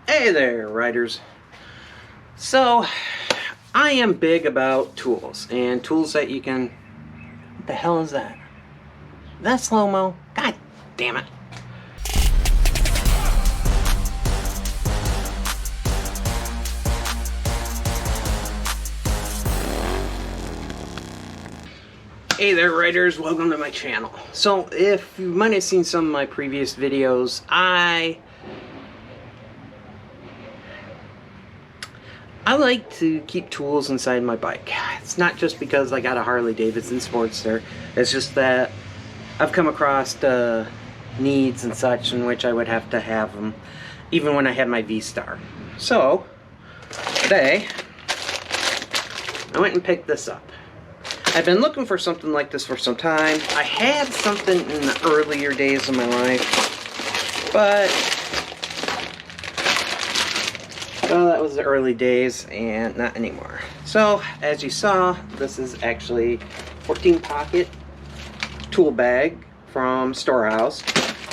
Hey there, riders. So, I am big about tools, and tools that you can... What the hell is that? That's slow-mo? God damn it. Hey there, riders. Welcome to my channel. So, if you might have seen some of my previous videos, I like to keep tools inside my bike. It's not just because I got a Harley-Davidson Sportster. It's just that I've come across needs and such in which I would have to have them, even when I had my V-Star. So, today, I went and picked this up. I've been looking for something like this for some time. I had something in the earlier days of my life, but well, that was the early days and not anymore. So, as you saw, this is actually 14 pocket tool bag from Storehouse,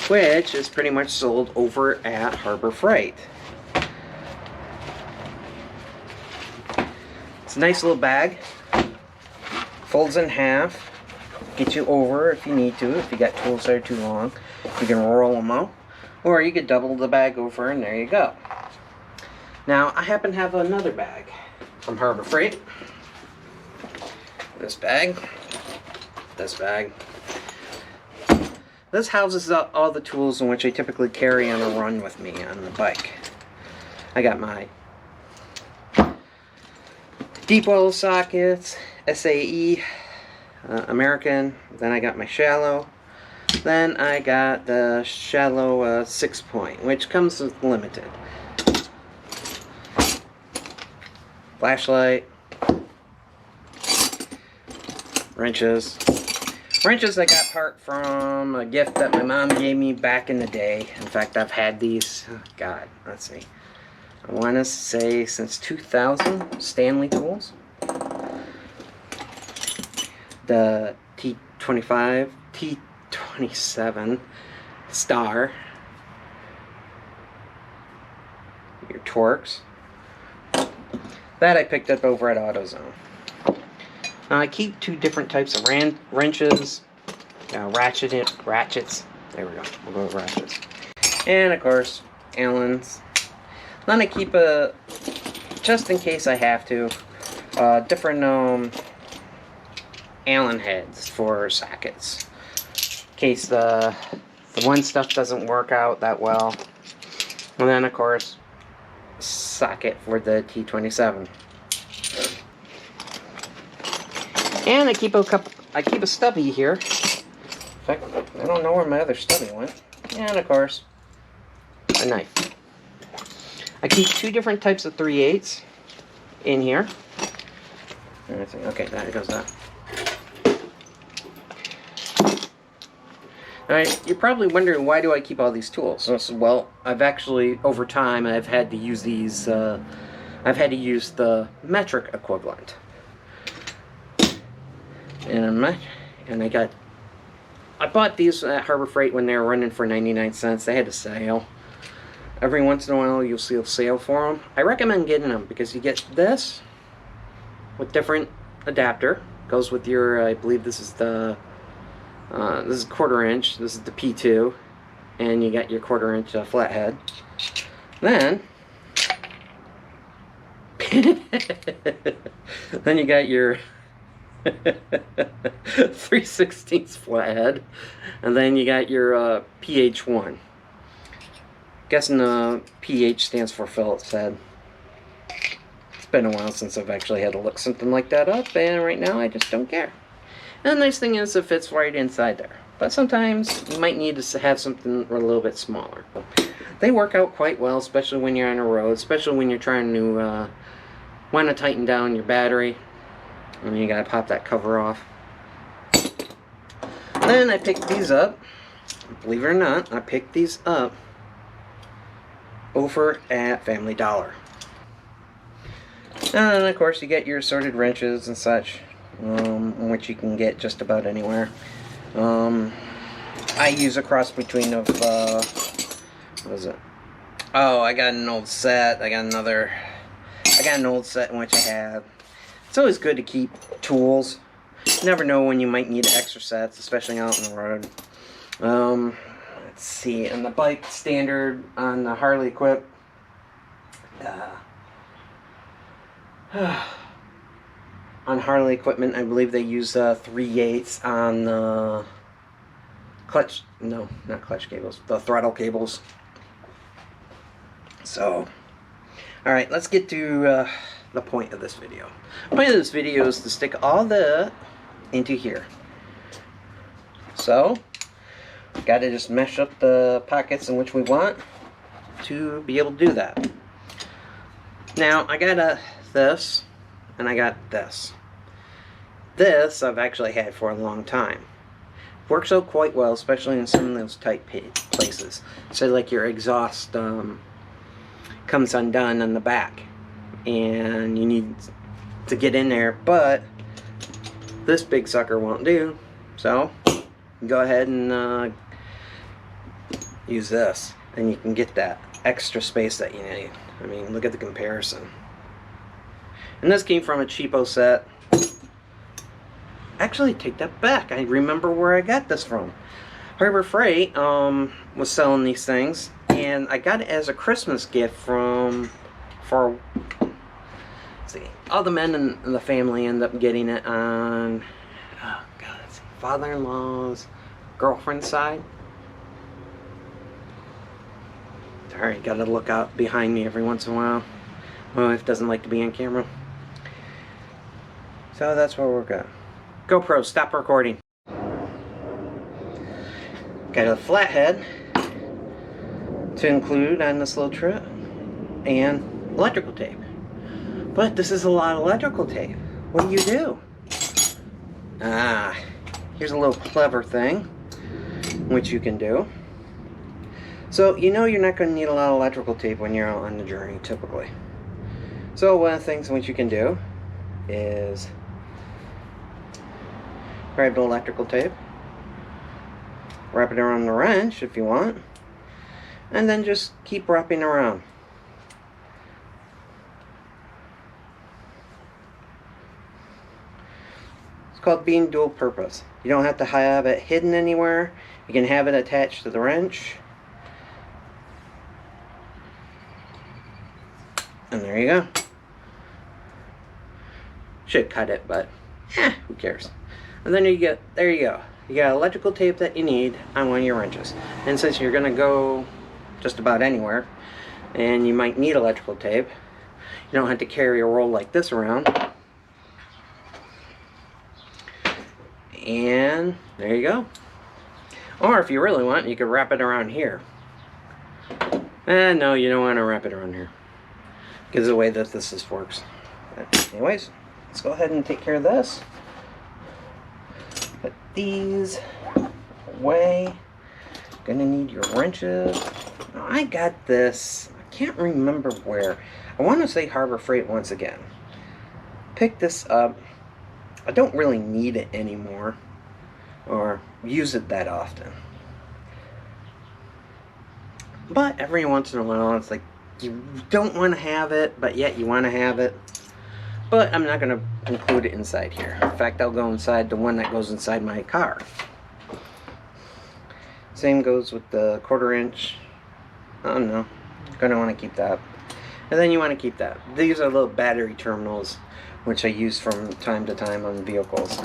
which is pretty much sold over at Harbor Freight. It's a nice little bag. Folds in half, get you over if you need to. If you got tools that are too long, you can roll them out, or you could double the bag over, and there you go. Now, I happen to have another bag from Harbor Freight. This bag. This bag. This houses all the tools in which I typically carry on a run with me on the bike. I got my deep oil sockets, SAE, American. Then I got my shallow. Then I got the shallow 6-point, which comes with limited. Flashlight. Wrenches. Wrenches I got part from a gift that my mom gave me back in the day. In fact, I've had these, oh God, let's see. I want to say since 2000, Stanley tools. The T25, T27 Star. Your Torx. That I picked up over at AutoZone. Now I keep two different types of wrenches. Ratchets. There we go. We'll go with ratchets. And of course, Allen's. Then I keep just in case I have to, different Allen heads for sockets. In case the one stuff doesn't work out that well. And then of course, socket for the T27. And I keep a stubby here. In fact, I don't know where my other stubby went. And of course, a knife. I keep two different types of 3/8 in here. Okay, there goes that. Alright, you're probably wondering, why do I keep all these tools? Well, I've actually, over time, I've had to use these, I've had to use the metric equivalent. And I bought these at Harbor Freight when they were running for 99 cents. They had a sale. Every once in a while, you'll see a sale for them. I recommend getting them because you get this with different adapter. Goes with your, I believe this is the, this is 1/4 inch. This is the P2, and you got your 1/4 inch flathead. Then, then you got your 3/16 flathead, and then you got your PH1. Guessing the PH stands for Phillips head. It's been a while since I've actually had to look something like that up, and right now I just don't care. And the nice thing is it fits right inside there. But sometimes you might need to have something a little bit smaller. They work out quite well, especially when you're on a road, especially when you're trying to want to tighten down your battery. And you gotta pop that cover off. Then I picked these up. Believe it or not, I picked these up over at Family Dollar. And then of course you get your assorted wrenches and such, which you can get just about anywhere. I use a cross between of what is it? Oh, I got an old set. I got an old set in which I have. It's always good to keep tools. You never know when you might need extra sets, especially out on the road. Let's see. On the bike standard on the Harley equip. On Harley equipment, I believe they use 3/8 on the clutch. No, not clutch cables. The throttle cables. So, all right, let's get to the point of this video. The point of this video is to stick all that into here. So, got to just mesh up the pockets in which we want to be able to do that. Now, I got this, and I got this. This I've actually had for a long time. Works out quite well, especially in some of those tight places. So, like your exhaust comes undone on the back, and you need to get in there, but this big sucker won't do. So, go ahead and use this, and you can get that extra space that you need. I mean, look at the comparison. And this came from a cheapo set. Actually, take that back. I remember where I got this from. Harbor Freight was selling these things, and I got it as a Christmas gift for let's see, all the men in the family end up getting it on father-in-law's girlfriend's side. Sorry, gotta look out behind me every once in a while. My wife doesn't like to be on camera. So that's where we're going. GoPro, stop recording. Got a flathead to include on this little trip, and electrical tape. But this is a lot of electrical tape. What do? Here's a little clever thing which you can do. So you know you're not going to need a lot of electrical tape when you're out on the journey typically. So one of the things which you can do is grab the electrical tape, wrap it around the wrench if you want, and then just keep wrapping around. It's called being dual purpose. You don't have to have it hidden anywhere. You can have it attached to the wrench. And there you go. Should cut it, but who cares? And then there you go. You got electrical tape that you need on one of your wrenches. And since you're gonna go just about anywhere, and you might need electrical tape, you don't have to carry a roll like this around. And there you go. Or if you really want, you could wrap it around here. No, you don't want to wrap it around here, because of the way that this works. But anyways, let's go ahead and take care of this. Put these away. Gonna need your wrenches. Now, I got this, I can't remember where. I want to say Harbor Freight once again. Pick this up. I don't really need it anymore, or use it that often. But every once in a while, it's like you don't want to have it, but yet you want to have it. But I'm not going to include it inside here. In fact, I'll go inside the one that goes inside my car. Same goes with the 1/4 inch. I don't know. Going to want to keep that. And then you want to keep that. These are little battery terminals, which I use from time to time on vehicles.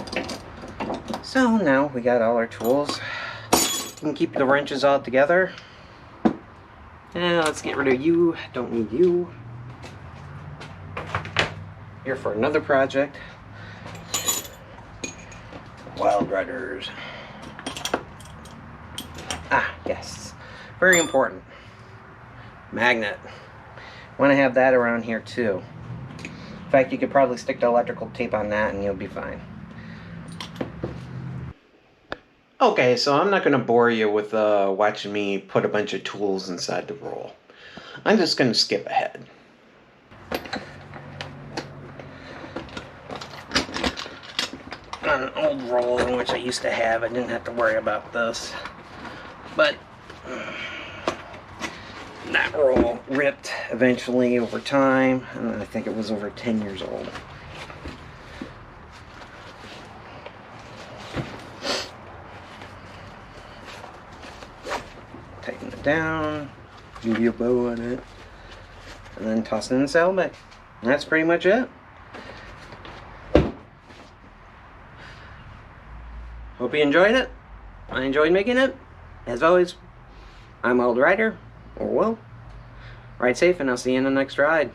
So now we got all our tools. You can keep the wrenches all together. And let's get rid of you. Don't need you. Here for another project. Wild rudders. Yes. Very important. Magnet. Want to have that around here too. In fact, you could probably stick the electrical tape on that and you'll be fine. Okay, so I'm not going to bore you with watching me put a bunch of tools inside the roll. I'm just going to skip ahead. On an old roll in which I used to have, I didn't have to worry about this. But That roll ripped eventually over time, and I think it was over 10 years old. Tighten it down, give you a bow on it, and then toss it in the saddlebag. And that's pretty much it. Hope you enjoyed it. I enjoyed making it. As always, I'm Wild Rider, or Will. Ride safe, and I'll see you in the next ride.